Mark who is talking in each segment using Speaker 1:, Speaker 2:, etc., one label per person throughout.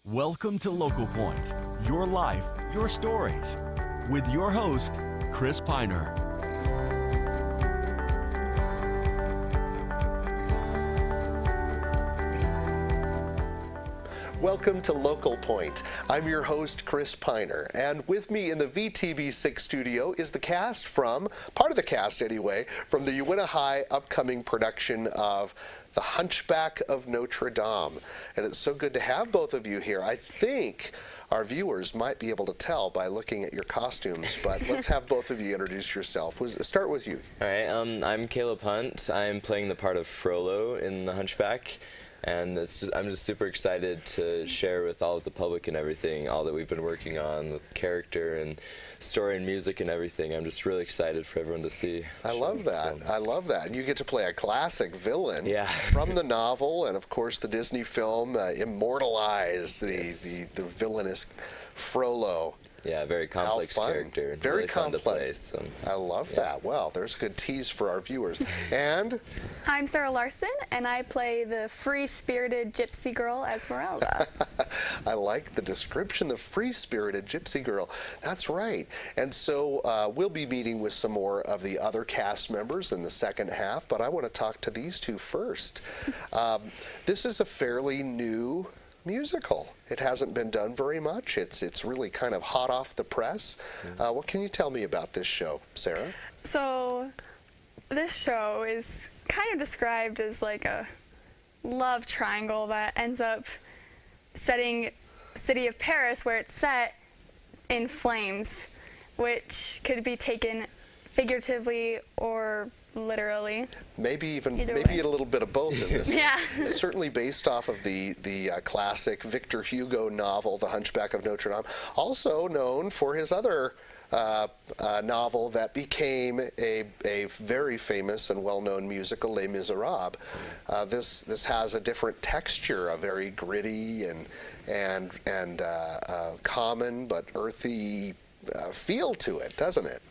Speaker 1: Welcome to Local Point, your life, your stories, with your host, Chris Piner.
Speaker 2: Welcome to Local Point. I'm your host, Chris Piner, and with me in the VTV6 studio is the cast from, part of the cast anyway, from the Uintah High upcoming production of The Hunchback of Notre Dame. And it's so good to have both of you here. I think our viewers might be able to tell by looking at your costumes, but let's have both of you introduce yourself. Start with you.
Speaker 3: All right, I'm Caleb Hunt. I'm playing the part of Frollo in The Hunchback. And I'm just super excited to share with all of the public and everything, all that we've been working on with character and story and music and everything. I'm just really excited for everyone to see.
Speaker 2: I love that. I love that. And you get to play a classic villain from the novel, and of course the Disney film immortalized the villainous Frollo.
Speaker 3: Yeah, very complex character.
Speaker 2: Very
Speaker 3: really
Speaker 2: complex.
Speaker 3: Fun to play, so.
Speaker 2: I love that. Well, there's a good tease for our viewers. And
Speaker 4: I'm Sarah Larson, and I play the free-spirited gypsy girl Esmeralda.
Speaker 2: I like the description, the free-spirited gypsy girl. That's right. And so we'll be meeting with some more of the other cast members in the second half, but I want to talk to these two first. This is a fairly new musical. It hasn't been done very much. It's really kind of hot off the press. What can you tell me about this show, Sarah?
Speaker 4: So this show is kind of described as like a love triangle that ends up setting city of Paris, where it's set, in flames, which could be taken figuratively or literally. Maybe a
Speaker 2: little bit of both in this.
Speaker 4: Yeah.
Speaker 2: It's certainly based off of the classic Victor Hugo novel, The Hunchback of Notre Dame, also known for his other novel that became a very famous and well-known musical, Les Miserables. This has a different texture, a very gritty and common but earthy feel to it, doesn't it?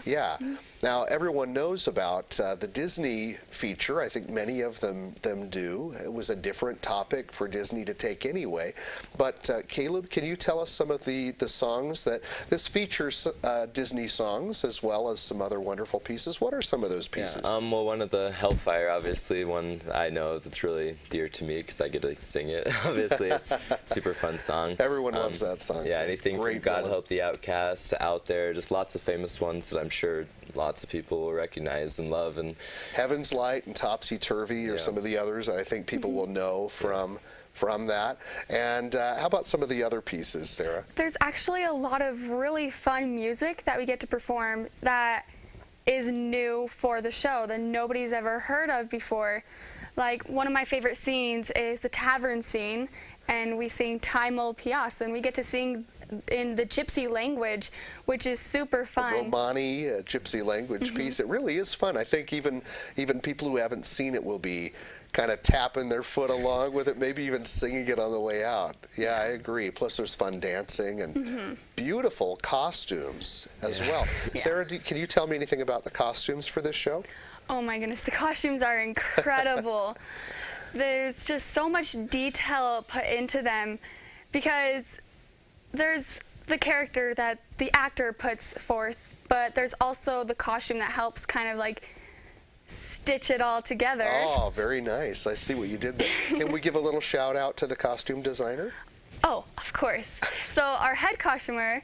Speaker 2: Yeah. Now, everyone knows about the Disney feature. I think many of them do. It was a different topic for Disney to take anyway. But Caleb, can you tell us some of the songs that this features? Disney songs as well as some other wonderful pieces. What are some of those pieces?
Speaker 3: Well, one of the Hellfire, obviously, one I know that's really dear to me because I get to sing it. Obviously, it's a super fun song.
Speaker 2: Everyone loves that song.
Speaker 3: Yeah, anything from God Help the Outcast to Out There, just lots of famous ones that I'm sure lots of people will recognize and love. And
Speaker 2: Heaven's Light and Topsy Turvy are some of the others that I think people will know from that. And how about some of the other pieces, Sarah?
Speaker 4: There's actually a lot of really fun music that we get to perform that is new for the show that nobody's ever heard of before. Like, one of my favorite scenes is the tavern scene, and we sing Tai Mul Pias, and we get to sing in the gypsy language, which is super fun.
Speaker 2: A Romani gypsy language piece. It really is fun. I think even people who haven't seen it will be kind of tapping their foot along with it, maybe even singing it on the way out. Yeah, I agree. Plus there's fun dancing and beautiful costumes as well. Sarah, can you tell me anything about the costumes for this show?
Speaker 4: Oh my goodness, the costumes are incredible. There's just so much detail put into them because there's the character that the actor puts forth, but there's also the costume that helps kind of like stitch it all together.
Speaker 2: Oh, very nice. I see what you did there. Can we give a little shout out to the costume designer?
Speaker 4: Oh, of course. So our head costumer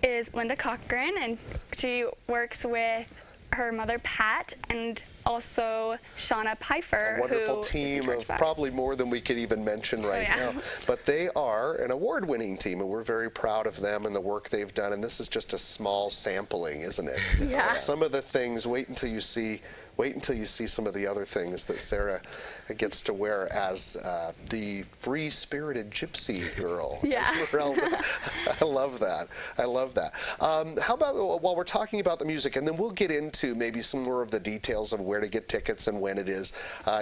Speaker 4: is Linda Cochran, and she works with her mother Pat and also Shauna Pfeiffer.
Speaker 2: A wonderful team of probably more than we could even mention now. But they are an award-winning team, and we're very proud of them and the work they've done. And this is just a small sampling, isn't it?
Speaker 4: Yeah.
Speaker 2: Some of the things, wait until you see some of the other things that Sarah gets to wear as the free-spirited gypsy girl.
Speaker 4: Yeah.
Speaker 2: I love that. How about, while we're talking about the music, and then we'll get into maybe some more of the details of where to get tickets and when it is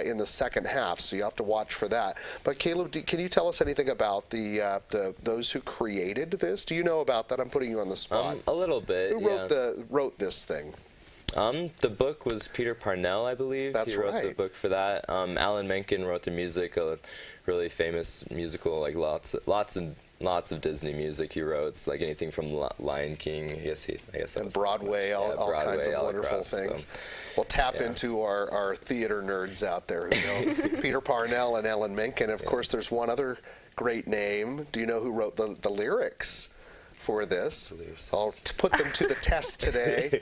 Speaker 2: in the second half, so you have to watch for that. But Caleb, can you tell us anything about those who created this? Do you know about that? I'm putting you on the spot.
Speaker 3: A little bit.
Speaker 2: Who wrote this thing?
Speaker 3: The book was Peter Parnell, I believe.
Speaker 2: That's
Speaker 3: he wrote
Speaker 2: right.
Speaker 3: the book for that. Alan Menken wrote the music, a really famous musical, like lots of Disney music he wrote. It's like anything from Lion King, I guess that
Speaker 2: And
Speaker 3: was
Speaker 2: Broadway, all
Speaker 3: Broadway,
Speaker 2: kinds of
Speaker 3: all
Speaker 2: wonderful
Speaker 3: across,
Speaker 2: things.
Speaker 3: so.
Speaker 2: We'll tap into our theater nerds out there who know Peter Parnell and Alan Menken. Of course, there's one other great name. Do you know who wrote the lyrics for this? I'll put them to the test today.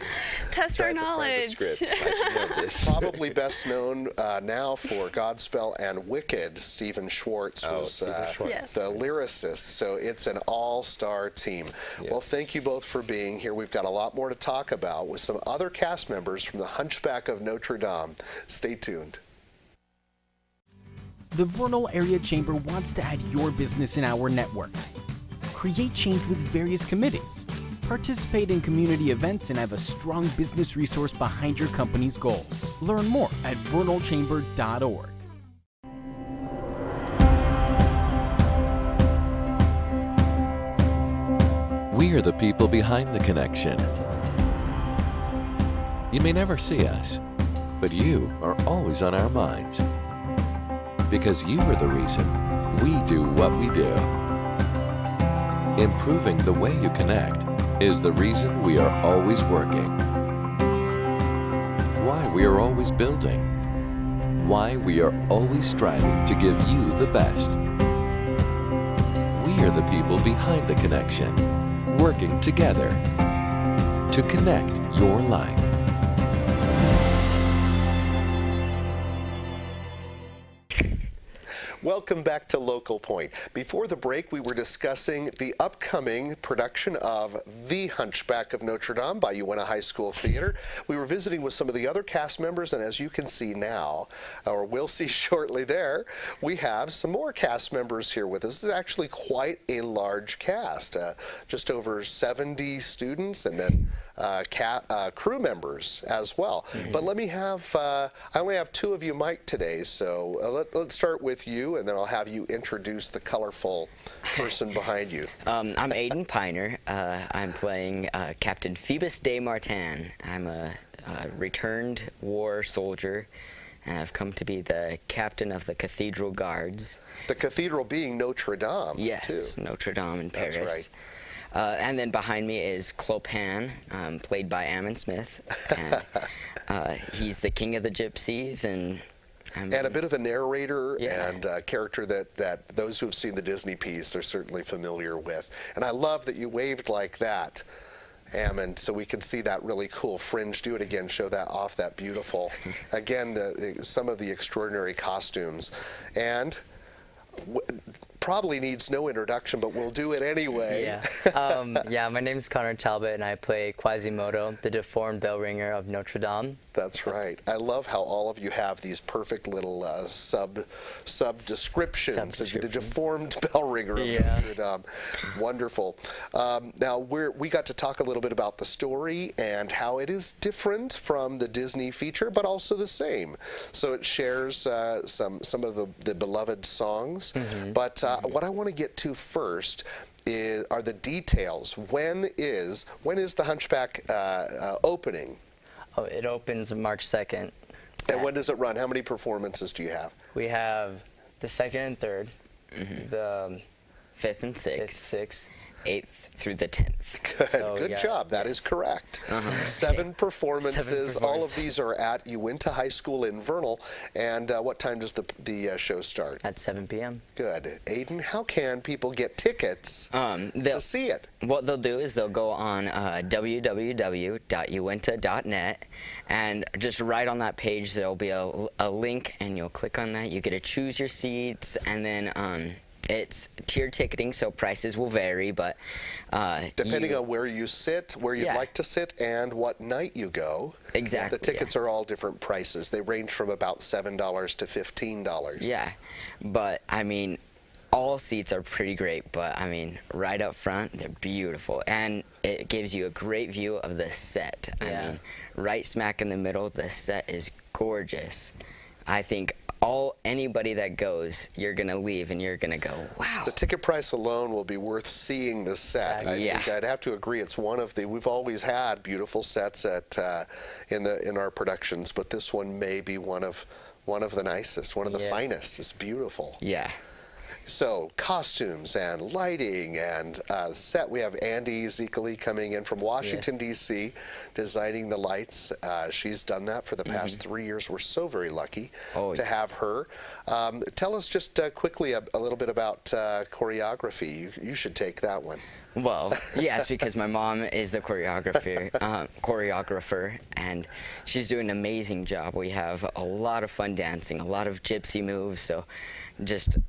Speaker 4: Test our
Speaker 3: Tried to find the
Speaker 4: knowledge.
Speaker 3: script. I should know this.
Speaker 2: Probably best known now for Godspell and Wicked. Stephen Schwartz was
Speaker 3: Stephen Schwartz.
Speaker 4: Yes.
Speaker 2: the lyricist, so it's an all-star team. Well,
Speaker 3: Yes.
Speaker 2: thank you both for being here. We've got a lot more to talk about with some other cast members from the Hunchback of Notre Dame. Stay tuned.
Speaker 5: The Vernal Area Chamber wants to add your business in our network. Create change with various committees. Participate in community events and have a strong business resource behind your company's goals. Learn more at vernalchamber.org.
Speaker 6: We are the people behind the connection. You may never see us, but you are always on our minds. Because you are the reason we do what we do. Improving the way you connect is the reason we are always working. Why we are always building. Why we are always striving to give you the best. We are the people behind the connection, working together to connect your life.
Speaker 2: Welcome back to Local Point. Before the break, we were discussing the upcoming production of The Hunchback of Notre Dame by Uintah High School Theater. We were visiting with some of the other cast members, and as you can see now, or will see shortly there, we have some more cast members here with us. This is actually quite a large cast, just over 70 students, and then crew members as well. But let me have, I only have two of you mic'd today, so let's start with you, and then I'll have you introduce the colorful person behind you.
Speaker 7: I'm Aiden Piner. I'm playing Captain Phoebus de Martin. I'm a returned war soldier, and I've come to be the captain of the Cathedral Guards.
Speaker 2: The cathedral being Notre Dame,
Speaker 7: Yes,
Speaker 2: too.
Speaker 7: Notre Dame in Paris.
Speaker 2: That's right.
Speaker 7: And then behind me is Clopin, played by Ammon Smith. And, he's the king of the gypsies, and
Speaker 2: And a bit of a narrator
Speaker 7: Yeah.
Speaker 2: and a character that those who have seen the Disney piece are certainly familiar with. And I love that you waved like that, Ammon, so we could see that really cool fringe. Do it again, show that off, that beautiful. Again, some of the extraordinary costumes. And probably needs no introduction, but we'll do it anyway.
Speaker 8: Yeah, my name is Connor Talbot, and I play Quasimodo, the deformed bell ringer of Notre Dame.
Speaker 2: That's right. I love how all of you have these perfect little sub descriptions of the deformed bell ringer of Notre Dame. Wonderful. Now we got to talk a little bit about the story and how it is different from the Disney feature, but also the same. So it shares some of the beloved songs. But what I want to get to first are the details. When is the Hunchback opening?
Speaker 8: Oh, it opens March 2nd.
Speaker 2: And when does it run? How many performances do you have?
Speaker 8: We have the 2nd and 3rd, the
Speaker 7: 5th and 6th,
Speaker 8: 6th.
Speaker 7: 8th through the 10th.
Speaker 2: Good,
Speaker 8: So,
Speaker 2: good
Speaker 8: yeah,
Speaker 2: job. That is correct. 7 performances. All of these are at Uintah High School in Vernal. And what time does the show start?
Speaker 8: At 7 p.m.
Speaker 2: Good. Aiden, how can people get tickets to see it?
Speaker 7: What they'll do is they'll go on www.uintah.net, and just right on that page there'll be a link, and you'll click on that. You get to choose your seats, and then it's tiered ticketing, so prices will vary, but
Speaker 2: depending on where you sit, where you'd like to sit, and what night you go.
Speaker 7: Exactly.
Speaker 2: The tickets are all different prices. They range from about $7 to $15.
Speaker 7: Yeah, but I mean, all seats are pretty great, but I mean, right up front, they're beautiful, and it gives you a great view of the set. I mean, right smack in the middle, the set is gorgeous. I think anybody that goes, you're gonna leave and you're gonna go, wow.
Speaker 2: The ticket price alone will be worth seeing the set. I think I'd have to agree. It's one of the, we've always had beautiful sets at in our productions, but this one may be one of the nicest, one of the finest. It's beautiful.
Speaker 7: Yeah.
Speaker 2: So costumes and lighting and set. We have Andy Zekeli coming in from Washington, D.C., designing the lights. She's done that for the past 3 years. We're so very lucky to have her. Tell us just quickly a little bit about choreography. You should take that one.
Speaker 7: Well, yes, because my mom is the choreographer, and she's doing an amazing job. We have a lot of fun dancing, a lot of gypsy moves, so just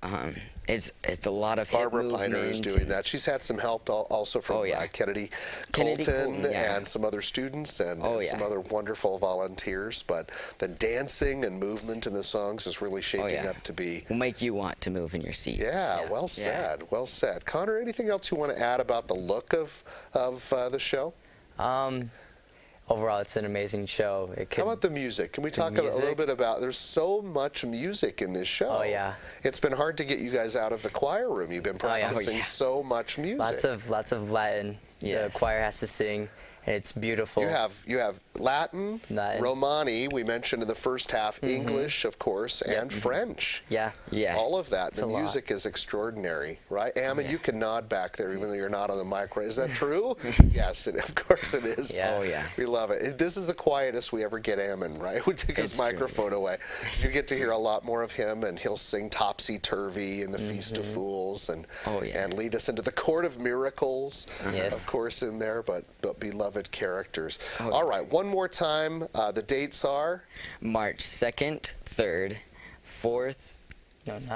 Speaker 7: it's a lot of
Speaker 2: Barbara
Speaker 7: hip
Speaker 2: Piner is doing that. She's had some help also from Kennedy Colton and some other students and some other wonderful volunteers. But the dancing and movement in the songs is really shaping up to be.
Speaker 7: Will make you want to move in your seats.
Speaker 2: Yeah, well said, well said. Connor, anything else you want to add about the look of the show?
Speaker 8: Overall, it's an amazing show.
Speaker 2: How about the music? Can we talk a little bit about, there's so much music in this show.
Speaker 8: Oh, yeah.
Speaker 2: It's been hard to get you guys out of the choir room. You've been practicing so much music.
Speaker 8: Lots of Latin.
Speaker 7: Yes.
Speaker 8: The choir has to sing, and it's beautiful.
Speaker 2: You have Latin, Romani, we mentioned in the first half, English, of course, and French.
Speaker 8: Yeah.
Speaker 2: All of that.
Speaker 8: It's
Speaker 2: the music is extraordinary, right? Ammon, you can nod back there even though you're not on the mic, right? Is that true? Yes, of course it is.
Speaker 8: Yeah.
Speaker 7: Oh, yeah.
Speaker 2: We love it. This is the quietest we ever get Ammon, right? We take his microphone away. You get to hear a lot more of him, and he'll sing Topsy-Turvy and the Feast of Fools and lead us into the Court of Miracles, of course, in there, but beloved characters. All right, one more time. The dates are?
Speaker 7: March 2nd, 3rd, 4th.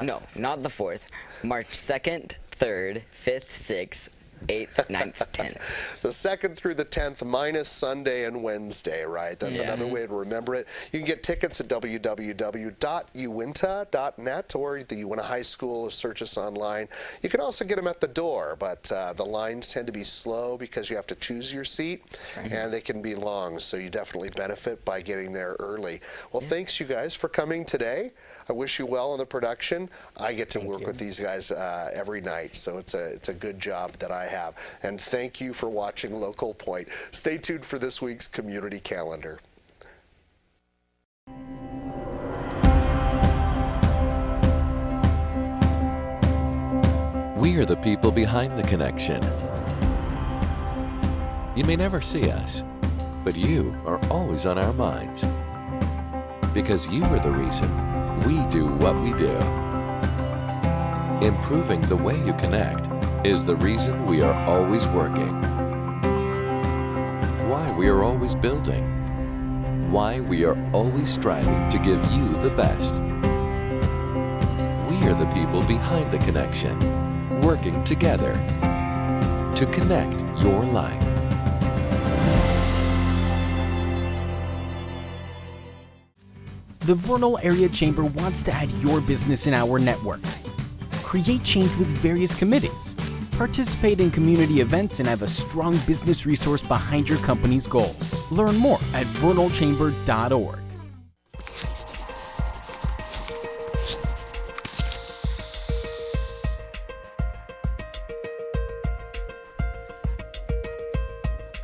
Speaker 7: No, not the 4th. March 2nd, 3rd, 5th, 6th, 8th, 9th, 10th.
Speaker 2: The 2nd through the 10th minus Sunday and Wednesday, right? That's another way to remember it. You can get tickets at www.uintah.net or the Uintah High School, search us online. You can also get them at the door, but the lines tend to be slow because you have to choose your seat, and they can be long, so you definitely benefit by getting there early. Well, thanks you guys for coming today. I wish you well in the production. I get to work with these guys every night, so it's a good job that I have. And thank you for watching Local Point. Stay tuned for this week's community calendar.
Speaker 6: We are the people behind the connection. You may never see us, but you are always on our minds. Because you are the reason we do what we do. Improving the way you connect is the reason we are always working. Why we are always building. Why we are always striving to give you the best. We are the people behind the connection, working together to connect your life.
Speaker 5: The Vernal Area Chamber wants to add your business in our network. Create change with various committees. Participate in community events and have a strong business resource behind your company's goals. Learn more at vernalchamber.org.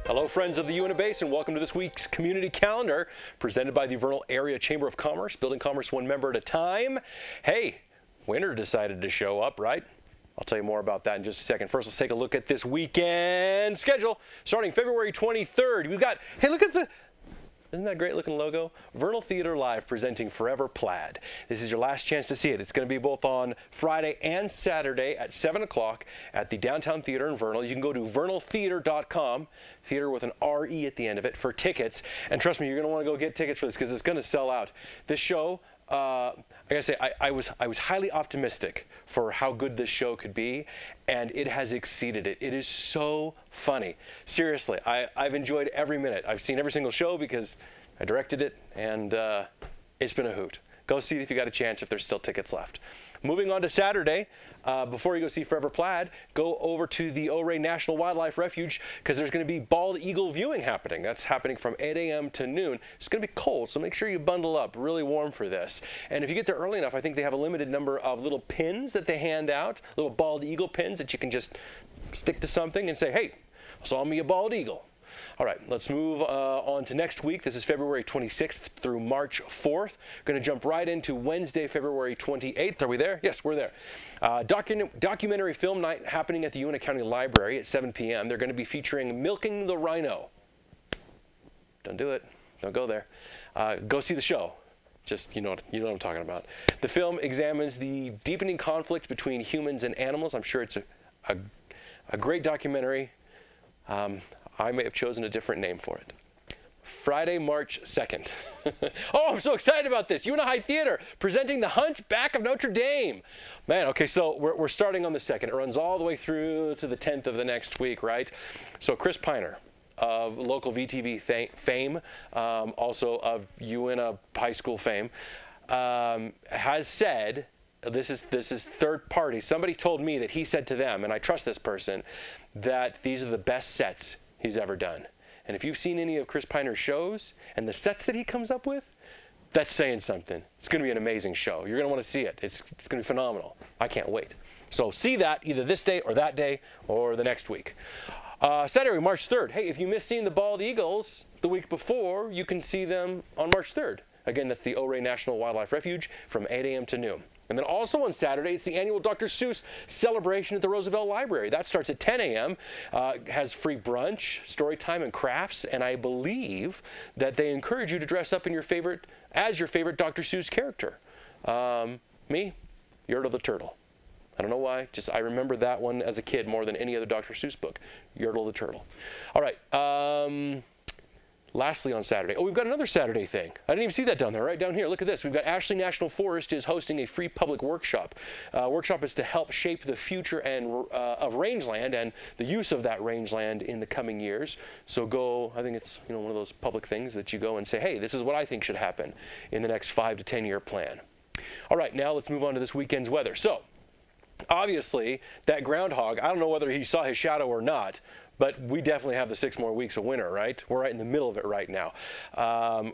Speaker 9: Hello, friends of the Uintah Basin. Welcome to this week's community calendar presented by the Vernal Area Chamber of Commerce, building commerce one member at a time. Hey, winter decided to show up, right? I'll tell you more about that in just a second. First, let's take a look at this weekend schedule. Starting February 23rd, we've got, hey, look at the, isn't that a great looking logo? Vernal Theater Live presenting Forever Plaid. This is your last chance to see it. It's going to be both on Friday and Saturday at 7 o'clock at the Downtown Theater in Vernal. You can go to vernaltheater.com, theater with an R-E at the end of it, for tickets. And trust me, you're going to want to go get tickets for this because it's going to sell out. This show, I gotta say, I was highly optimistic for how good this show could be, and it has exceeded it. It is so funny. Seriously, I've enjoyed every minute. I've seen every single show because I directed it, and it's been a hoot. Go see it if you got a chance, if there's still tickets left. Moving on to Saturday, before you go see Forever Plaid, go over to the Ouray National Wildlife Refuge because there's going to be bald eagle viewing happening. That's happening from 8 a.m. to noon. It's going to be cold, so make sure you bundle up. Really warm for this. And if you get there early enough, I think they have a limited number of little pins that they hand out, little bald eagle pins that you can just stick to something and say, hey, saw me a bald eagle. All right, let's move on to next week. This is February 26th through March 4th. Going to jump right into Wednesday, February 28th. Are we there? Yes, we're there. Documentary film night happening at the Uintah County Library at 7 p.m. They're going to be featuring Milking the Rhino. Don't do it. Don't go there. Go see the show. Just, you know what I'm talking about. The film examines the deepening conflict between humans and animals. I'm sure it's a great documentary. I may have chosen a different name for it. Friday, March 2nd. Oh, I'm so excited about this. Uintah High Theater presenting The Hunchback of Notre Dame. Man, okay, so we're starting on the 2nd. It runs all the way through to the 10th of the next week, right? So Chris Piner of local VTV fame, also of Uintah High School fame, has said, this is third party. Somebody told me that he said to them, and I trust this person, that these are the best sets he's ever done. And if you've seen any of Chris Piner's shows and the sets that he comes up with, that's saying something. It's going to be an amazing show. You're going to want to see it. It's going to be phenomenal. I can't wait. So see that either this day or that day or the next week. Saturday, March 3rd. Hey, if you missed seeing the bald eagles the week before, you can see them on March 3rd. Again, that's the Ouray National Wildlife Refuge from 8 a.m. to noon. And then also on Saturday, it's the annual Dr. Seuss celebration at the Roosevelt Library. That starts at 10 a.m., has free brunch, story time, and crafts. And I believe that they encourage you to dress up in your favorite Dr. Seuss character. Me, Yertle the Turtle. I don't know why, just I remember that one as a kid more than any other Dr. Seuss book. Yertle the Turtle. All right. Lastly on Saturday, we've got another Saturday thing. I didn't even see that down there, right down here. Look at this. We've got Ashley National Forest is hosting a free public workshop. Workshop is to help shape the future of rangeland and the use of that rangeland in the coming years. So go, I think it's one of those public things that you go and say, hey, this is what I think should happen in the next 5 to 10 year plan. All right, now let's move on to this weekend's weather. So obviously that groundhog, I don't know whether he saw his shadow or not, but we definitely have the 6 more weeks of winter, right? We're right in the middle of it right now.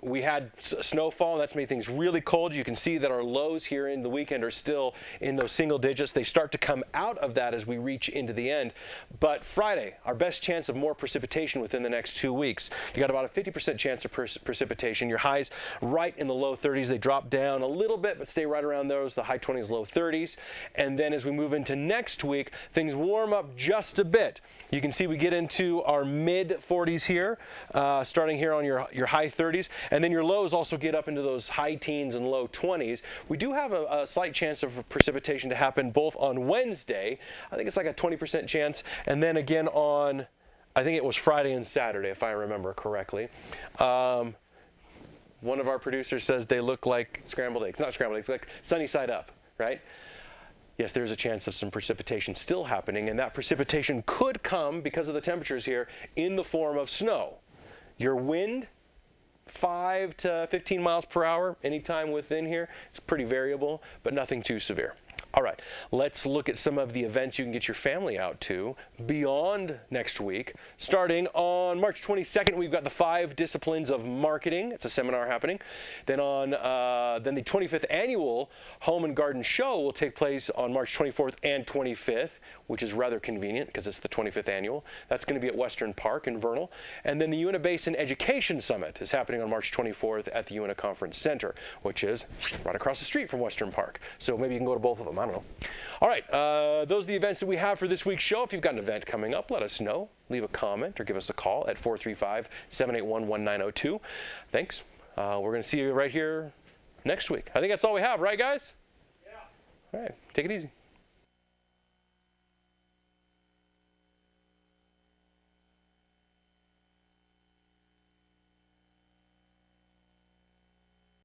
Speaker 9: We had snowfall, and that's made things really cold. You can see that our lows here in the weekend are still in those single digits. They start to come out of that as we reach into the end. But Friday, our best chance of more precipitation within the next 2 weeks. You got about a 50% chance of precipitation. Your highs right in the low 30s. They drop down a little bit, but stay right around those, the high 20s, low 30s. And then as we move into next week, things warm up just a bit. You can see we get into our mid 40s here, starting here on your high 30s, and then your lows also get up into those high teens and low 20s. We do have a slight chance of precipitation to happen both on Wednesday. I think it's like a 20% chance, and then again on, I think it was Friday and Saturday, if I remember correctly. One of our producers says they look like scrambled eggs. Not scrambled eggs, like sunny side up, right? Yes, there's a chance of some precipitation still happening, and that precipitation could come, because of the temperatures here, in the form of snow. Your wind, 5 to 15 miles per hour, anytime within here. It's pretty variable, but nothing too severe. All right, let's look at some of the events you can get your family out to beyond next week. Starting on March 22nd, we've got the 5 disciplines of marketing. It's a seminar happening. Then then the 25th annual Home and Garden Show will take place on March 24th and 25th, which is rather convenient because it's the 25th annual. That's going to be at Western Park in Vernal. And then the Uintah Basin Education Summit is happening on March 24th at the Uintah Conference Center, which is right across the street from Western Park. So maybe you can go to both of them. I don't know. All right, those are the events that we have for this week's show. If you've got an event coming up, let us know. Leave a comment or give us a call at 435-781-1902. Thanks. We're going to see you right here next week. I think that's all we have, right, guys? Yeah. All right, take it easy.